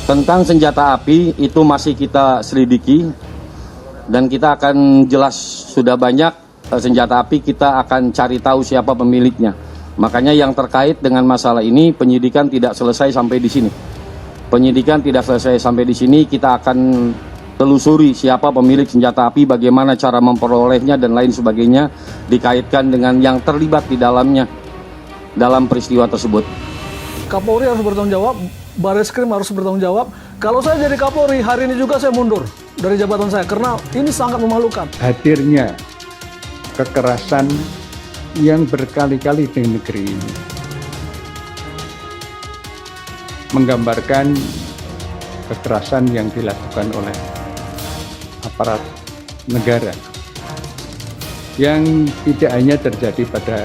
Tentang senjata api itu masih kita selidiki dan kita akan jelas sudah banyak senjata api, kita akan cari tahu siapa pemiliknya. Makanya yang terkait dengan masalah ini penyidikan tidak selesai sampai di sini. Penyidikan tidak selesai sampai di sini, kita akan telusuri siapa pemilik senjata api, bagaimana cara memperolehnya dan lain sebagainya dikaitkan dengan yang terlibat di dalamnya dalam peristiwa tersebut. Kapolri harus bertanggung jawab, Bareskrim harus bertanggung jawab. Kalau saya jadi Kapolri, hari ini juga saya mundur dari jabatan saya karena ini sangat memalukan. Hadirnya kekerasan yang berkali-kali di negeri ini menggambarkan kekerasan yang dilakukan oleh aparat negara yang tidak hanya terjadi pada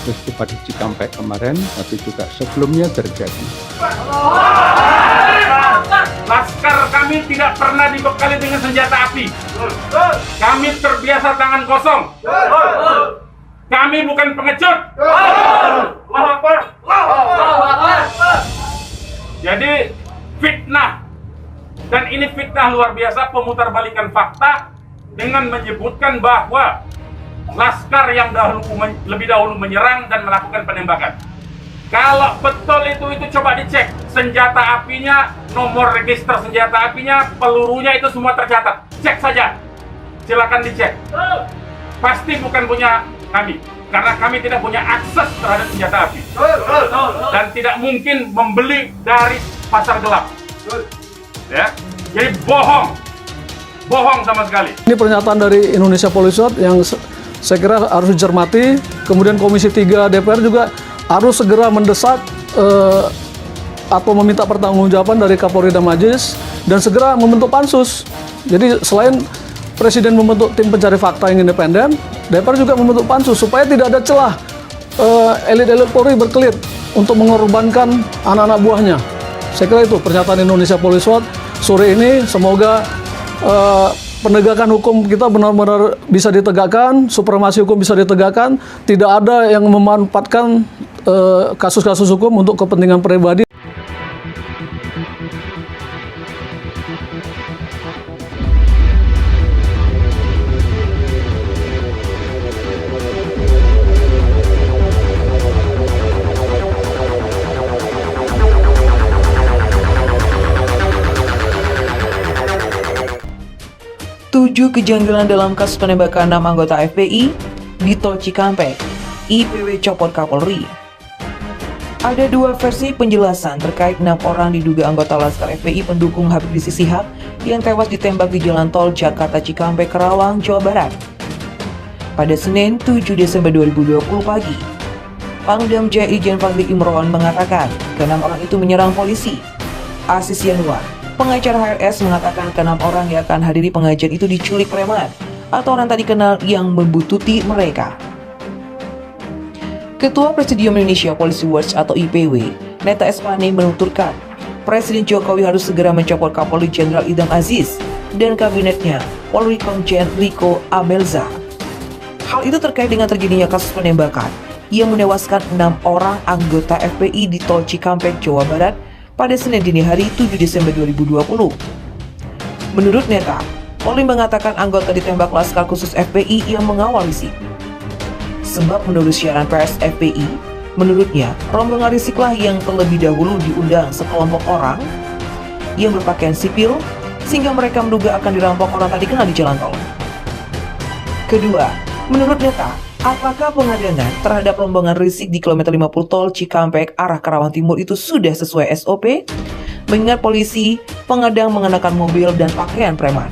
peristiwa di Cikampek kemarin, tapi juga sebelumnya terjadi. Laskar kami tidak pernah dibekali dengan senjata api. Kami terbiasa tangan kosong. Kami bukan pengecut. Jadi fitnah, dan ini fitnah luar biasa, pemutarbalikan fakta dengan menyebutkan bahwa Laskar yang lebih dahulu menyerang dan melakukan penembakan. Kalau betul itu coba dicek senjata apinya, nomor register senjata apinya, pelurunya itu semua tercatat. Cek saja, silakan dicek. Pasti bukan punya kami, karena kami tidak punya akses terhadap senjata api dan tidak mungkin membeli dari pasar gelap. Ya, jadi bohong sama sekali. Ini pernyataan dari Indonesia Police Watch yang saya kira harus dicermati. Kemudian Komisi 3 DPR juga harus segera mendesak atau meminta pertanggungjawaban dari Kapolri dan Majelis dan segera membentuk pansus. Jadi selain Presiden membentuk tim pencari fakta yang independen, DPR juga membentuk pansus supaya tidak ada celah elit-elit Polri berkelit untuk mengorbankan anak-anak buahnya. Saya kira itu pernyataan Indonesia Police Watch sore ini. Semoga penegakan hukum kita benar-benar bisa ditegakkan, supremasi hukum bisa ditegakkan, tidak ada yang memanfaatkan kasus-kasus hukum untuk kepentingan pribadi. Tujuh kejanggalan dalam kasus penembakan 6 anggota FPI di Tol Cikampek, IPW copot Kapolri. Ada dua versi penjelasan terkait 6 orang diduga anggota Laskar FPI pendukung Habib Rizik Syihab yang tewas ditembak di Jalan Tol Jakarta Cikampek, Karawang, Jawa Barat pada Senin 7 Desember 2020 pagi. Pangdam Jaya Irjen Fadli Imron mengatakan ke-6 orang itu menyerang polisi. Aziz Yanuar, pengacara HRS, mengatakan ke-6 orang yang akan hadiri pengajian itu diculik preman atau orang tak dikenal yang membuntuti mereka. Ketua Presidium Indonesia Police Watch atau IPW, Neta Espane, menuturkan Presiden Jokowi harus segera mencopot Kapolri Jenderal Idham Aziz dan kabinetnya Polri Komjen Riko Amelza. Hal itu terkait dengan terjadinya kasus penembakan yang menewaskan 6 orang anggota FPI di Tol Cikampek, Jawa Barat pada Senin dini hari 7 Desember 2020. Menurut Neta, Polri mengatakan anggota ditembak Laskar Khusus FPI yang mengawal Rizik. Sebab menurut siaran pers FPI, menurutnya rombongan Riziklah yang terlebih dahulu diundang sekelompok orang yang berpakaian sipil sehingga mereka menduga akan dirampok orang tak dikenal di jalan tol. Kedua, menurut Neta, apakah pengadangan terhadap rombongan Rizik di kilometer 50 Tol Cikampek arah Karawang Timur itu sudah sesuai SOP? Mengingat polisi pengadang mengenakan mobil dan pakaian preman.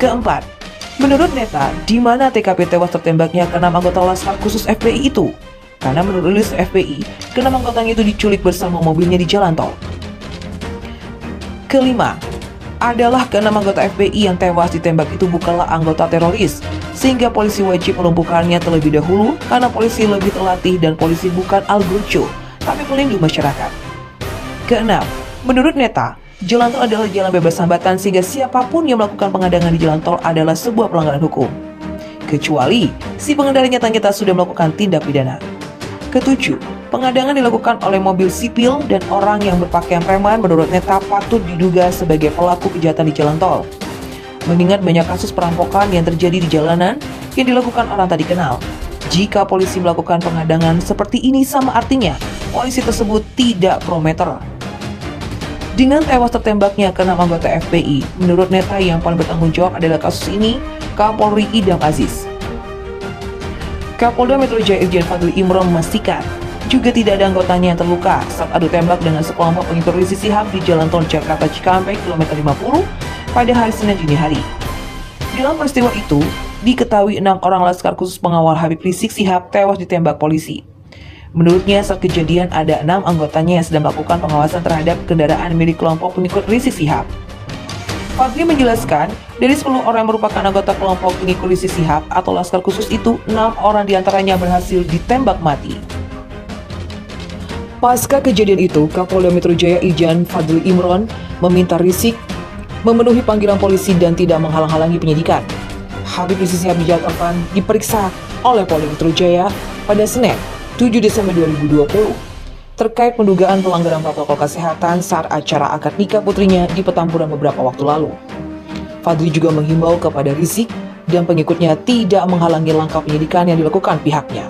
Keempat, menurut Neta, di mana TKP tewas tertembaknya ke-6 anggota Laskar Khusus FPI itu? Karena menurut rilis FPI, ke-6 anggotanya itu diculik bersama mobilnya di jalan tol. Kelima, adalah ke-6 anggota FPI yang tewas ditembak itu bukanlah anggota teroris, sehingga polisi wajib melumpuhkannya terlebih dahulu karena polisi lebih terlatih dan polisi bukan algojo, tapi pelindung masyarakat. Keenam, menurut Neta, jalan tol adalah jalan bebas hambatan sehingga siapapun yang melakukan pengadangan di jalan tol adalah sebuah pelanggaran hukum. Kecuali si pengendara nyata-nyata sudah melakukan tindak pidana. Ketujuh, Pengadangan dilakukan oleh mobil sipil dan orang yang berpakaian preman menurut Neta patut diduga sebagai pelaku kejahatan di jalan tol. Mengingat banyak kasus perampokan yang terjadi di jalanan yang dilakukan orang tak dikenal. Jika polisi melakukan pengadangan seperti ini sama artinya polisi tersebut tidak pro meter. Dengan tewas tertembaknya ke-6 anggota FPI, menurut Neta yang paling bertanggung jawab adalah kasus ini Kapolri Idam Aziz. Kapolda Metro Jaya Irjen Fadli Imron memastikan juga tidak ada anggotanya yang terluka saat adu tembak dengan sekelompok pengikut Rizik Syihab di Jalan Tol Jakarta Cikampek kilometer 50 pada hari Senin dini hari. Dalam peristiwa itu, diketahui 6 orang laskar khusus pengawal Habib Rizik Syihab tewas ditembak polisi. Menurutnya saat kejadian ada 6 anggotanya yang sedang melakukan pengawasan terhadap kendaraan milik kelompok pengikut Rizik Syihab. Fadli menjelaskan, dari 10 orang yang merupakan anggota kelompok pengikut Rizik Syihab atau laskar khusus itu, 6 orang diantaranya berhasil ditembak mati. Pasca kejadian itu, Kapolda Metro Jaya Irjen Fadli Imron meminta Rizik memenuhi panggilan polisi dan tidak menghalang-halangi penyidikan. Habib Rizik Syihab dijadwalkan diperiksa oleh Polda Metro Jaya pada Senin 7 Desember 2020 terkait pendugaan pelanggaran protokol kesehatan saat acara akad nikah putrinya di Petamburan beberapa waktu lalu. Fadli juga menghimbau kepada Rizik dan pengikutnya tidak menghalangi langkah penyidikan yang dilakukan pihaknya.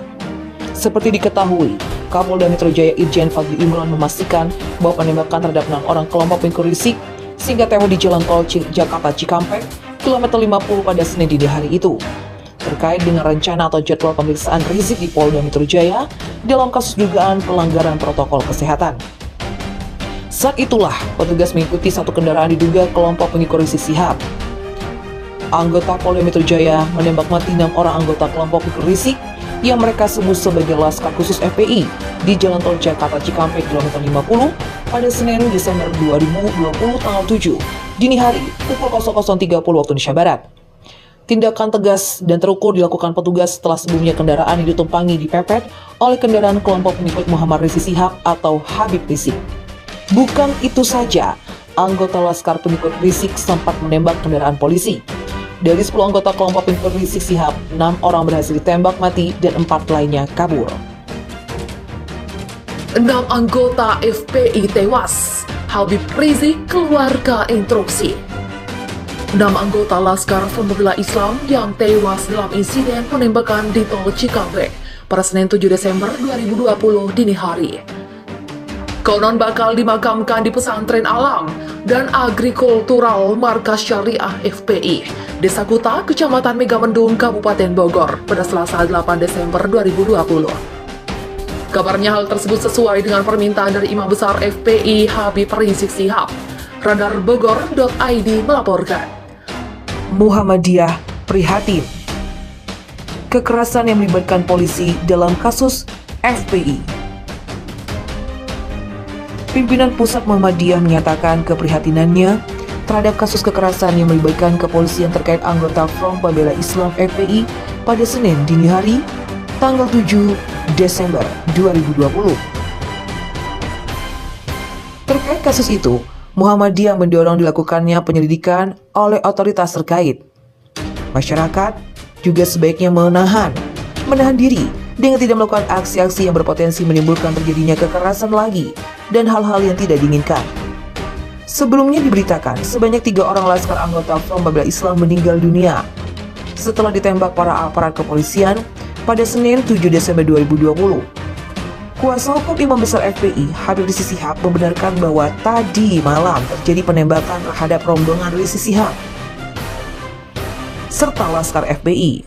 Seperti diketahui, Kapolda Metro Jaya Irjen Fadli Imron memastikan bahwa penembakan terhadap 6 orang kelompok pengikut Rizik sehingga tewas di Jalan Tol Jakarta Cikampek kilometer 50 pada Senin dini hari itu. Terkait dengan rencana atau jadwal pemeriksaan Rizik di Polda Metro Jaya dalam kasus dugaan pelanggaran protokol kesehatan. Saat itulah petugas mengikuti satu kendaraan diduga kelompok pengikut Rizik Syihab. Anggota Polda Metro Jaya menembak mati 6 orang anggota kelompok pengikut Rizik yang mereka sebut sebagai laskar khusus FPI di Jalan Tol Jakarta Cikampek kilometer 50 pada Senin Desember 2020 tanggal 7 dini hari pukul 00.30 waktu Indonesia Barat. Tindakan tegas dan terukur dilakukan petugas setelah sebelumnya kendaraan yang ditumpangi dipepet oleh kendaraan kelompok pengikut Muhammad Rizik Syihab atau Habib Rizik. Bukan itu saja, anggota laskar pengikut Rizik sempat menembak kendaraan polisi. Dari 10 anggota kelompok pengikut Rizik Syihab, 6 orang berhasil ditembak mati dan 4 lainnya kabur. 6 anggota FPI tewas, Habib Rizik keluarga instruksi. 6 anggota Laskar Pembela Islam yang tewas dalam insiden penembakan di Tol Cikampek pada Senin 7 Desember 2020 dini hari. Konon bakal dimakamkan di Pesantren Alam dan Agrikultural Markas Syariah FPI, Desa Kuta, Kecamatan Megamendung, Kabupaten Bogor pada Selasa 8 Desember 2020. Kabarnya hal tersebut sesuai dengan permintaan dari Imam Besar FPI Habib Rizik Syihab. Radar Bogor.id melaporkan. Muhammadiyah prihatin kekerasan yang melibatkan polisi dalam kasus FPI. Pimpinan Pusat Muhammadiyah menyatakan keprihatinannya terhadap kasus kekerasan yang melibatkan kepolisian terkait anggota Front Pembela Islam FPI pada Senin dini hari, tanggal 7 Desember 2020. Terkait kasus itu, Muhammadiyah mendorong dilakukannya penyelidikan oleh otoritas terkait. Masyarakat juga sebaiknya menahan diri dengan tidak melakukan aksi-aksi yang berpotensi menimbulkan terjadinya kekerasan lagi dan hal-hal yang tidak diinginkan. Sebelumnya diberitakan sebanyak 3 orang laskar anggota Front Pembela Islam meninggal dunia setelah ditembak para aparat kepolisian pada Senin 7 Desember 2020. Kuasa hukum Imam Besar FPI, Habib Rizik Syihab, membenarkan bahwa tadi malam terjadi penembakan terhadap rombongan Rizik Syihab serta laskar FPI.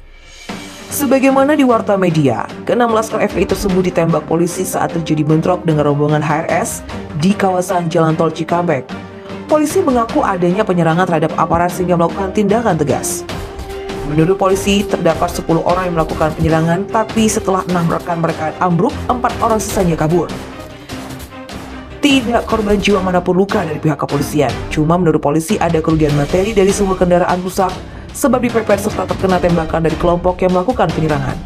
Sebagaimana diwarta media, ke-6 laskar FPI tersebut ditembak polisi saat terjadi bentrok dengan rombongan HRS di kawasan Jalan Tol Cikampek. Polisi mengaku adanya penyerangan terhadap aparat sehingga melakukan tindakan tegas. Menurut polisi, terdapat 10 orang yang melakukan penyerangan, tapi setelah 6 rekan mereka ambruk, 4 orang sisanya kabur. Tidak korban jiwa manapun luka dari pihak kepolisian. Cuma menurut polisi ada kerugian materi dari sebuah kendaraan rusak sebab dipepet serta terkena tembakan dari kelompok yang melakukan penyerangan.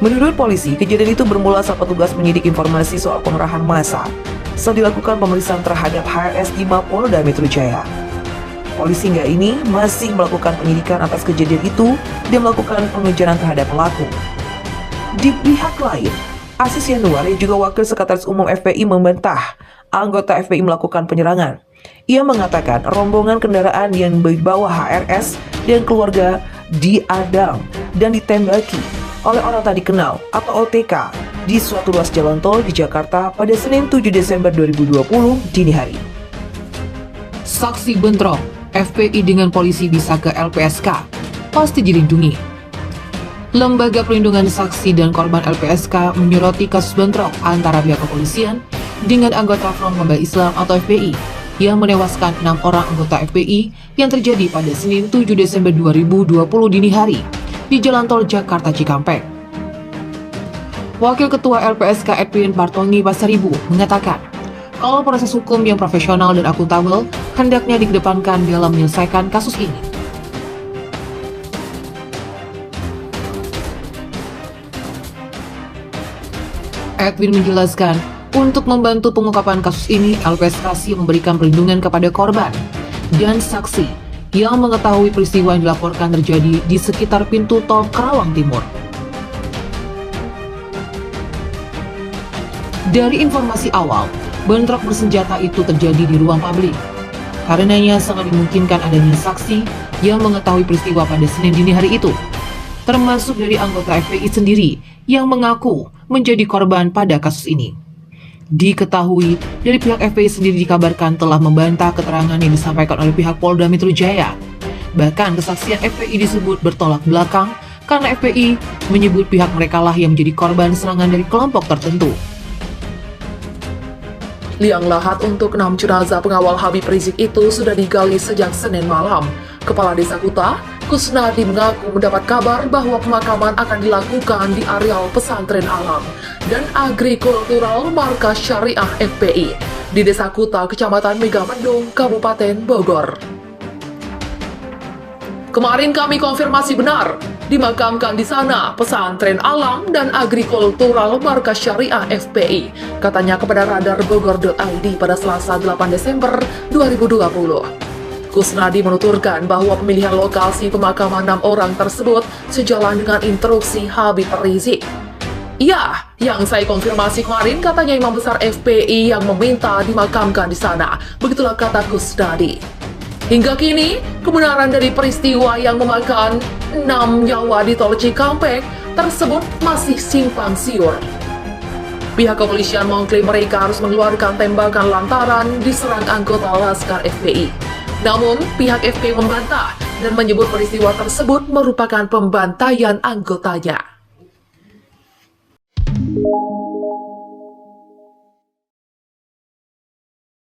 Menurut polisi, kejadian itu bermula saat petugas menyidik informasi soal pengerahan massa saat dilakukan pemeriksaan terhadap HRS di Mapolda Metro Jaya. Polisi hingga ini masih melakukan penyidikan atas kejadian itu dan melakukan pengejaran terhadap pelaku. Di pihak lain, Aziz Yanuar yang juga Wakil Sekretaris Umum FPI membantah anggota FPI melakukan penyerangan. Ia mengatakan rombongan kendaraan yang membawa HRS dan keluarga diadang dan ditembaki oleh orang tak dikenal atau OTK di suatu ruas jalan tol di Jakarta pada Senin 7 Desember 2020 dini hari. Saksi bentrok, FPI dengan polisi bisa ke LPSK, pasti dilindungi. Lembaga Perlindungan Saksi dan Korban LPSK menyoroti kasus bentrok antara pihak kepolisian dengan anggota Front Pembela Islam atau FPI yang menewaskan 6 orang anggota FPI yang terjadi pada Senin 7 Desember 2020 dini hari di Jalan Tol Jakarta Cikampek. Wakil Ketua LPSK Edwin Partongi Pasaribu mengatakan, kalau proses hukum yang profesional dan akuntabel hendaknya dikedepankan dalam menyelesaikan kasus ini. Edwin menjelaskan, untuk membantu pengungkapan kasus ini, LPSK memberikan perlindungan kepada korban dan saksi yang mengetahui peristiwa yang dilaporkan terjadi di sekitar pintu tol Karawang Timur. Dari informasi awal, bentrok bersenjata itu terjadi di ruang publik. Karenanya sangat dimungkinkan adanya saksi yang mengetahui peristiwa pada Senin dini hari itu, termasuk dari anggota FPI sendiri yang mengaku menjadi korban pada kasus ini. Diketahui dari pihak FPI sendiri dikabarkan telah membantah keterangan yang disampaikan oleh pihak Polda Metro Jaya. Bahkan kesaksian FPI disebut bertolak belakang karena FPI menyebut pihak mereka lah yang menjadi korban serangan dari kelompok tertentu. Liang lahat untuk 6 jenazah pengawal Habib Rizik itu sudah digali sejak Senin malam. Kepala Desa Kuta, Kusnadi mengaku mendapat kabar bahwa pemakaman akan dilakukan di areal Pesantren Alam dan Agrikultural Markas Syariah FPI di Desa Kuta, Kecamatan Megamendung, Kabupaten Bogor. Kemarin kami konfirmasi benar, dimakamkan di sana Pesantren Alam dan Agrikultural Markas Syariah FPI, katanya kepada Radar Bogor.id pada Selasa 8 Desember 2020. Kusnadi menuturkan bahwa pemilihan lokasi pemakaman 6 orang tersebut sejalan dengan instruksi Habib Rizik. Ya, yang saya konfirmasi kemarin katanya Imam Besar FPI yang meminta dimakamkan di sana. Begitulah kata Kusnadi. Hingga kini, kebenaran dari peristiwa yang memakan 6 nyawa di Tol Cikampek tersebut masih simpang siur. Pihak kepolisian mengklaim mereka harus mengeluarkan tembakan lantaran diserang anggota Laskar FPI. Namun, pihak FPI membantah dan menyebut peristiwa tersebut merupakan pembantaian anggotanya.